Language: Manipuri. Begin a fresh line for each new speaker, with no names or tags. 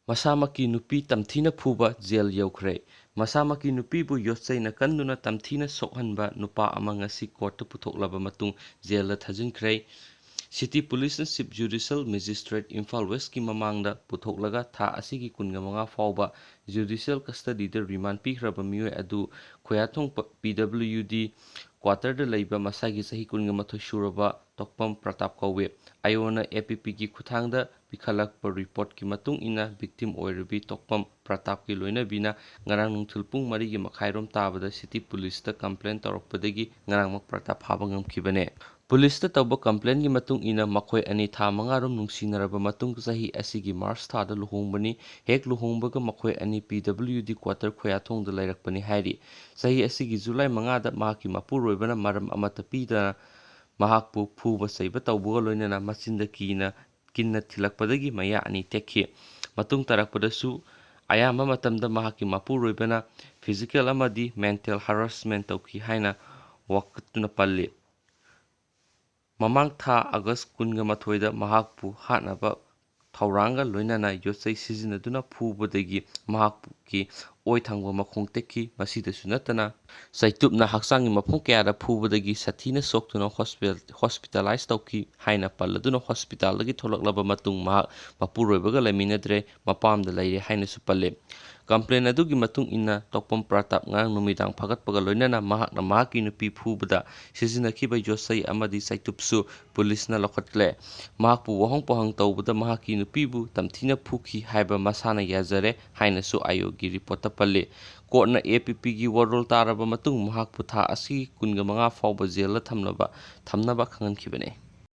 Masamaki Nupi tamthina phuba jail yaokhre. Masamaki Nupibu yotchaina kanduna tamthina sokhanba nupa ama ngasi court puthoklaba matung jail thajinkre. City Police and Chief Judicial Magistrate Imphal West ki mamangda puthoklaga tha asigi kunga manga fawba judicial custody de remand pikhraba miwe adu khoyathong PWD quarter de leiba masagi sahi kunga mathoi suraba tokpam pratap kawe ayona APP ki khuthangda pikhalakpa report ki matung ina victim oirabi tokpam pratap ki loina bina ngarang nungthul pung mari gi makhairom tabada City Police ta complaint torokpadagi ngarang mak pratap habangam kibane. Police ta tawba complaint gi matung ina makhoi ani tha mangarom nungsinaraba matung sahi asigi March tha da luhongbani hek luhongbaga makhoi ani PWD quarter khoyathong da lairakpani hairi sahi asigi July manga da mahaki mapuroibana maram amata pida mahakpu phuba saiba tawbuga loinana machinda kinna thilakpadagi maya ani tekhre matung tarakpadasu ayamba matamda mahaki mapuroibana physical amadi mental harassment tawki haina wakatuna palli. Mamang tha August kunga mathoida mahakpu hatnaba thauranga loinana yotsai sizinaduna phubadagi mahakki oi thangwa makhong tekhi masida sunatana saitupna haksangi mapung kayada phubadagi sathina soktuna hospitalize tawki haina palladuna hospital dagi tholaklaba matung mahak mapuroibaga laiminadre mapamda laire haina su palle. Complain adugi matung ina tokpam pratap ngang numidang phagatpaga loinana mahakna mahaki nupi phubada sizinakhiba yosai amadi saitupsu police na lokhatle mahakpu wahong pohang tawbada mahaki nupibu tamthina phuki haiba masana yajare haina su ayogi report ta palle. Court na APP gi warol taraba matung mahakpu tha asi kunga manga fawba jail thamnaba khangan khibane.